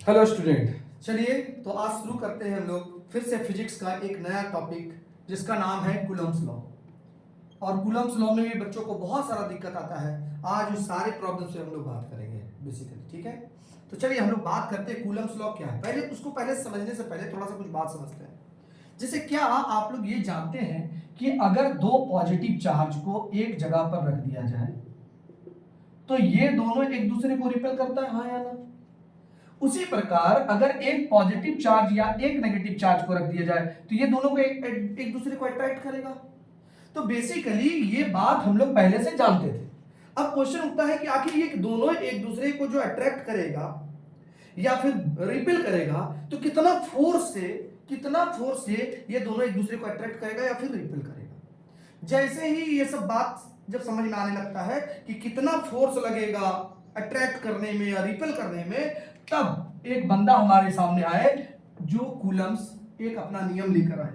Hello student. चलिए तो आज शुरू करते हैं हम लोग फिर से फिजिक्स का एक नया टॉपिक जिसका नाम है कूलम्ब्स लॉ। और कूलम्ब्स लॉ में भी बच्चों को बहुत सारा दिक्कत आता है। आज उस सारे प्रॉब्लम से हम लोग बात करेंगे बेसिकली, ठीक है। तो चलिए हम लोग बात करते हैं कूलम्ब्स लॉ क्या है। पहले समझने से पहले थोड़ा सा कुछ बात समझते हैं। जैसे क्या आप लोग ये जानते हैं कि अगर दो पॉजिटिव चार्ज को एक जगह पर रख दिया जाए तो ये दोनों एक दूसरे को रिपेल करता है, हाँ या ना। उसी प्रकार अगर एक पॉजिटिव चार्ज या एक नेगेटिव चार्ज को रख दिया जाए तो ये दोनों को एक दूसरे को अट्रैक्ट करेगा। तो बेसिकली ये बात हम लोग पहले से जानते थे। अब क्वेश्चन उठता है कि आखिर ये दोनों एक दूसरे को जो अट्रैक्ट करेगा या फिर रिपेल करेगा तो कितना फोर्स से ये दोनों एक दूसरे को अट्रैक्ट करेगा या फिर रिपेल करेगा। जैसे ही ये सब बात जब समझ में आने लगता है कि कितना फोर्स लगेगा अट्रैक्ट करने में या रिपेल करने में, तब एक बंदा हमारे सामने आए जो कूलम्ब्स एक अपना नियम लेकर आए।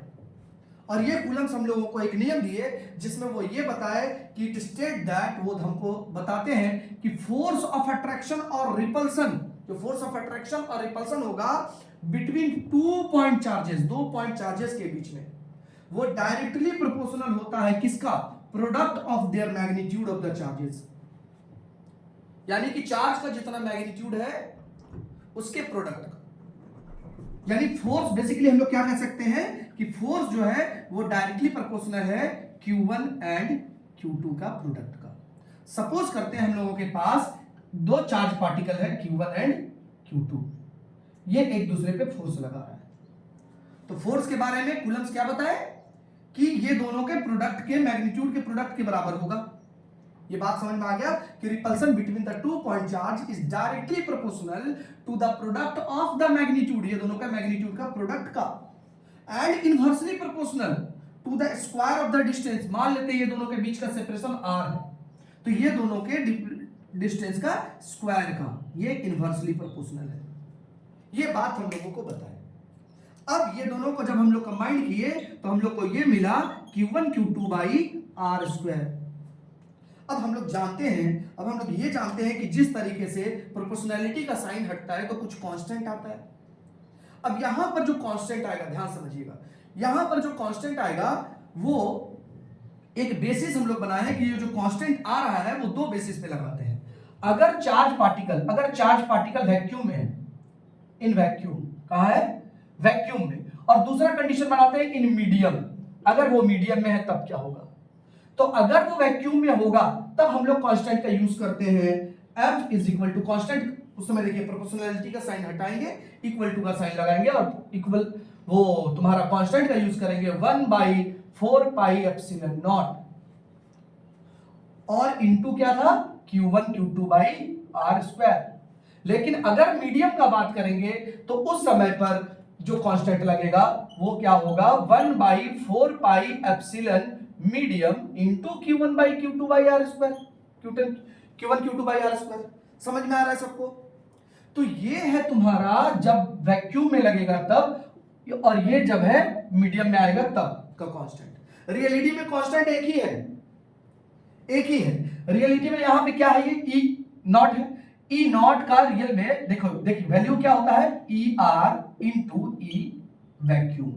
और ये कूलम्ब्स हम लोगों को एक नियम दिए जिसमें वो ये बताए कि इट स्टेट दैट, वो हमको बताते हैं कि फोर्स ऑफ अट्रैक्शन और रिपल्सन, जो फोर्स ऑफ अट्रैक्शन और रिपल्सन होगा बिटवीन दो पॉइंट चार्जेस के बीच में, वो डायरेक्टली प्रोपोर्शनल होता है किसका? Product of their magnitude of the charges. यानी कि चार्ज का जितना मैग्नीट्यूड है उसके प्रोडक्ट का। यानी फोर्स बेसिकली हम लोग क्या कह सकते हैं कि फोर्स जो है वो डायरेक्टली प्रोपोर्शनल है Q1 एंड Q2 का प्रोडक्ट का। सपोज करते हैं हम लोगों के पास दो चार्ज पार्टिकल है Q1 एंड Q2, ये एक दूसरे पे फोर्स लगा रहा है। तो फोर्स के बारे में कूलम्ब्स क्या बताए कि ये दोनों के प्रोडक्ट के मैग्नीट्यूड के प्रोडक्ट के बराबर होगा। ये बात समझ में आ गया कि repulsion between the two point charge is directly proportional to the product of the magnitude, ये दोनों का मैग्नीट्यूड का प्रोडक्ट का, and inversely proportional to the square of the distance. मान लेते हैं ये दोनों के बीच का सेपरेशन r है, तो ये दोनों के डिस्टेंस का स्क्वायर का ये इनवर्सली प्रोपोर्शनल है। ये बात हम लोगों को बताए। अब ये दोनों को जब हम लोग कंबाइन किए तो हम लोग को ये मिला Q1 Q2 by r square. अब हम लोग ये जानते हैं कि जिस तरीके से प्रोपोर्शनैलिटी का साइन हटता है तो कुछ कांस्टेंट आता है। अब यहां पर जो कांस्टेंट आएगा, ध्यान समझिएगा, यहां पर जो कांस्टेंट आएगा वो एक बेसिस हम लोग बनाए हैं कि ये जो कांस्टेंट आ रहा है वो दो बेसिस पे लगाते हैं। अगर चार्ज पार्टिकल वैक्यूम में है, इन वैक्यूम, कहां है? वैक्यूम में। और दूसरा कंडीशन बनाते हैं इन मीडियम, अगर वो मीडियम में है तब क्या होगा? तो अगर वो वैक्यूम में होगा तब हम लोग कांस्टेंट का यूज करते हैं F is equal to constant, उस समय देखिए प्रोपोर्शनैलिटी का साइन हटाएंगे, इक्वल टू का साइन लगाएंगे और इक्वल वो तुम्हारा कांस्टेंट का यूज करेंगे 1/4 पाई एप्सिलॉन नॉट, और इनटू क्या था? Q1 Q2 by r square. लेकिन अगर मीडियम का बात करेंगे तो उस समय पर जो कांस्टेंट लगेगा वो क्या होगा? 1/4 pi epsilon medium into Q1 by Q2 by r square, Q1 Q2 by r square. समझ में आ रहा है सबको? तो ये है तुम्हारा जब वैक्यूम में लगेगा तब, और ये जब है मीडियम में आएगा तब का कांस्टेंट। रियलिटी में कांस्टेंट एक ही है। रियलिटी में यहां पे क्या है? ये E नॉट है। E नॉट का रियल में देखिए वैल्यू क्या होता है? ER into E vacuum.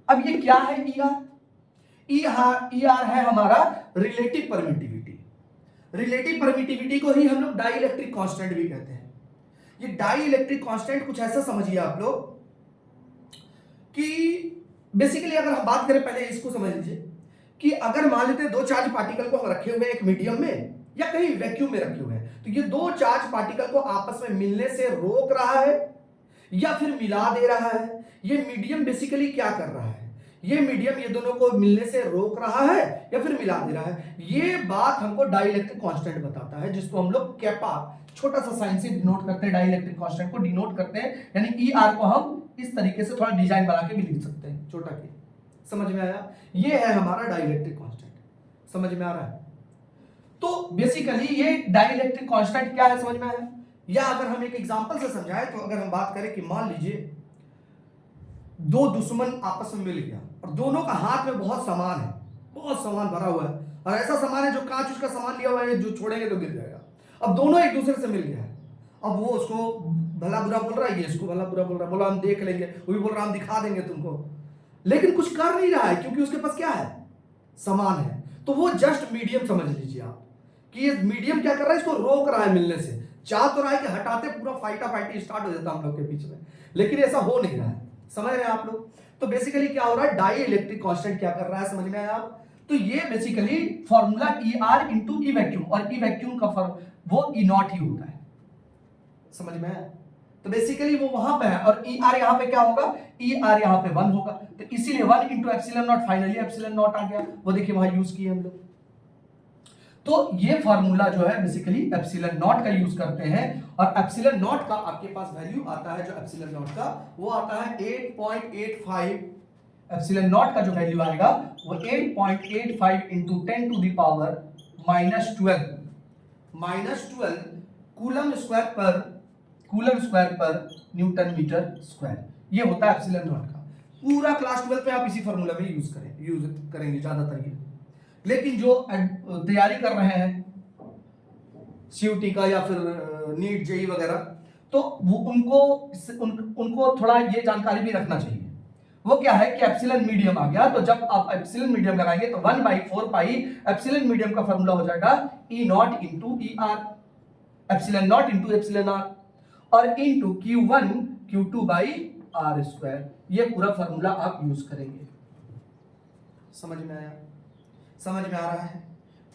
अब ये क्या है? ER है हमारा रिलेटिव परमिटिविटी। रिलेटिव परमिटिविटी को ही हम लोग डाई इलेक्ट्रिक कांस्टेंट भी कहते हैं। ये डाई इलेक्ट्रिक कांस्टेंट कुछ ऐसा समझिए आप लोग कि बेसिकली अगर हम बात करें, पहले इसको समझ लीजिए कि अगर मान लेते हैं दो चार्ज पार्टिकल को हम रखे हुए हैं एक मीडियम में या कहीं वैक्यूम में रखे हुए हैं, तो ये दो चार्ज पार्टिकल को आपस में मिलने से रोक रहा है या फिर मिला दे रहा है। ये मीडियम बेसिकली क्या कर रहा है? ये मीडियम ये दोनों को मिलने से रोक रहा है या फिर मिला दे रहा है। ये बात हमको डाइलेक्ट्रिक कांस्टेंट बताता है, जिसको हम लोग कैपा छोटा सा साइन से डिनोट करते हैं, डाइलेक्ट्रिक कांस्टेंट को डिनोट करते हैं। यानी ER को हम इस तरीके से थोड़ा डिजाइन बना के भी लिख सकते हैं, छोटा के। समझ में आया? ये है हमारा डाइलेक्ट्रिक कांस्टेंट। समझ में आ रहा है? तो बेसिकली ये डाइलेक्ट्रिक कांस्टेंट क्या है, समझ में आया? या अगर हम एक एग्जांपल से समझाएं तो अगर हम बात करें कि मान लीजिए दो दुश्मन आपस में मिल गया और दोनों का हाथ में बहुत सामान भरा हुआ है, और ऐसा सामान है जो कांच उसका सामान लिया हुआ है, जो छोड़ेंगे तो गिर जाएगा। अब दोनों एक दूसरे से मिल गया है, अब वो उसको भला बुरा बोल रहा है, ये इसको भला बुरा बोल रहा है, बोला हम देख लेंगे, वो भी बोल रहा है हम दिखा देंगे तुमको, लेकिन कुछ कर नहीं रहा है क्योंकि उसके पास क्या है, समान है। तो वो जस्ट मीडियम समझ लीजिए आप कि ये मीडियम क्या कर रहा है, इसको रोक रहा है मिलने से, चाह तो रहा है कि हटाते पूरा फाइटा फाइटी स्टार्ट हो जाता हम लोग के बीच में, लेकिन ऐसा हो नहीं रहा है। समझ रहे हैं आप लोग? तो बेसिकली क्या हो रहा है, डाई इलेक्ट्रिक कांस्टेंट क्या कर रहा है, समझ में आया आप? तो ये basically formula E R into E vacuum, और ई वैक्यूम का वो ई नॉट ही होता है। समझ में आया? तो बेसिकली वो वहां पे है, और ई आर यहां पे क्या होगा, ई आर यहां पे 1 होगा, तो इसीलिए 1 into epsilon naught, finally epsilon naught आ गया, वो देखिए वहां यूज किए हम लोग। तो ये फार्मूला जो है बेसिकली एप्सिलॉन नॉट का यूज करते हैं, और एप्सिलॉन नॉट का आपके पास वैल्यू आता है, जो एप्सिलॉन नॉट का वो आता है 8.85, एप्सिलॉन नॉट का जो वैल्यू आएगा वो 8.85 into 10 to the power -12 coulomb square per newton metre square, ये होता है एप्सिलॉन नॉट का। पूरा क्लास 12 पे आप इसी फार्मूला में यूज करेंगे ज्यादातर ये, लेकिन जो तैयारी कर रहे हैं सीयूटी का या फिर नीट जेई वगैरह, तो वो उनको थोड़ा ये जानकारी भी रखना चाहिए। वो क्या है कि एप्सिलॉन मीडियम आ गया, तो जब आप एप्सिलॉन मीडियम लगाएंगे तो 1/4 पाई एप्सिलॉन मीडियम का फार्मूला हो जाएगा E naught into E R, epsilon naught into epsilon R, और into Q1 Q2 by R square, ये पूरा फार्मूला आप यूज करेंगे। समझ में आया? समझ में आ रहा है?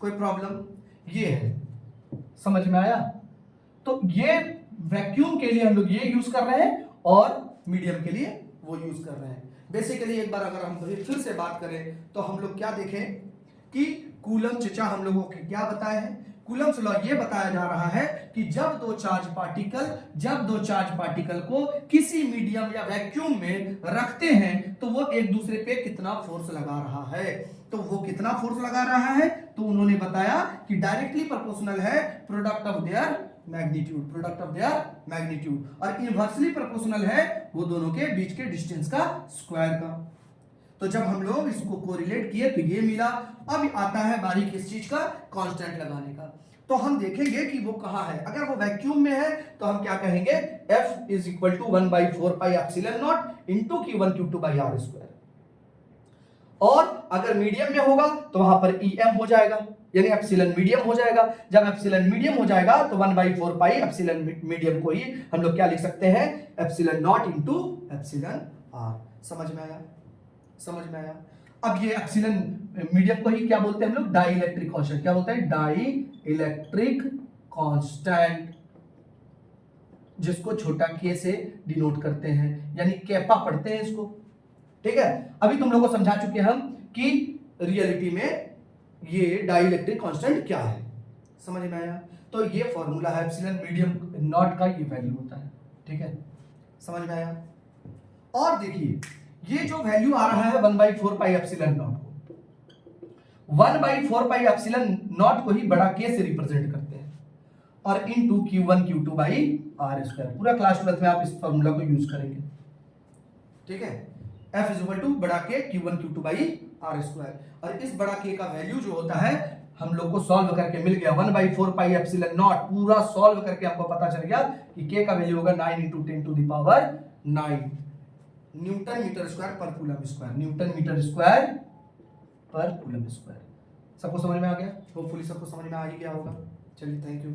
कोई प्रॉब्लम? ये है, समझ में आया? तो ये वैक्यूम के लिए हम लोग ये यूज कर रहे हैं, और मीडियम के लिए वो यूज कर रहे हैं। बेसिकली एक बार अगर हम फिर से बात करें तो हम लोग क्या देखें कि कूलम चचा हम लोगों को क्या बताए हैं, कूलम्स लॉ ये बताया जा रहा है कि जब दो चार्ज पार्टिकल को किसी मीडियम या वैक्यूम में रखते हैं तो वो एक दूसरे पे कितना फोर्स लगा रहा है। तो वो कितना फोर्स लगा रहा है, तो उन्होंने बताया कि डायरेक्टली प्रोपोर्शनल है प्रोडक्ट ऑफ देयर मैग्नीट्यूड, और इनवर्सली प्रोपोर्शनल है वो दोनों के बीच के डिस्टेंस का स्क्वायर का। तो जब हम लोग इसको कोरिलेट किए तो ये मिला। अब आता है बारी किस चीज का, कांस्टेंट लगाने का। तो हम देखेंगे कि वो कहां है। अगर वो वैक्यूम में है तो हम क्या कहेंगे, F is equal to 1/4 pi epsilon naught into Q1 Q2 by R square, और अगर मीडियम में होगा तो वहां पर EM हो जाएगा, यानी एप्सिलॉन मीडियम हो जाएगा। जब एप्सिलॉन मीडियम हो जाएगा तो 1/4 पाई एप्सिलॉन मीडियम को ही हम लोग क्या लिख सकते हैं, epsilon naught into epsilon R. समझ में आया? समझ में आया? अब ये एप्सिलॉन मीडियम को ही क्या बोलते हैं हम लोग, डाई इलेक्ट्रिक कांस्टेंट। क्या बोलते हैं, डाई इलेक्ट्रिक कांस्टेंट, जिसको छोटा के से डिनोट करते हैं, यानी कैपा पढ़ते हैं इसको। ठीक है, अभी तुम लोगों को समझा चुके हम कि रियलिटी में ये डाई इलेक्ट्रिक कांस्टेंट क्या है। समझ में आया? तो ये फॉर्मूला है एप्सिलॉन मीडियम नॉट का, ये वैल्यू होता है। ठीक है, समझ में आया? और देखिए ये जो वैल्यू आ रहा है 1/4 पाई एप्सिलॉन नॉट को, 1/4 पाई एप्सिलॉन नॉट को ही बड़ा के से रिप्रेजेंट करते हैं, और into Q1 Q2 by R square. पूरा क्लास 12 में आप इस फॉर्मूला को यूज करेंगे। ठीक है, F इज इक्वल टू बड़ा के Q1 Q2 by R square, और इस बड़ा के का वैल्यू जो होता है हम लोग को सॉल्व करके मिल गया 1/4 पाई एप्सिलॉन नॉट। पूरा सॉल्व करके हमको पता चल गया कि के का वैल्यू होगा 9 into 10 to the power 9 newton metre square पर coulomb square, newton metre square पर कूलम स्क्वायर। सबको समझ में आ गया? होपफुली सबको समझ में आ ही गया होगा। चलिए, थैंक यू।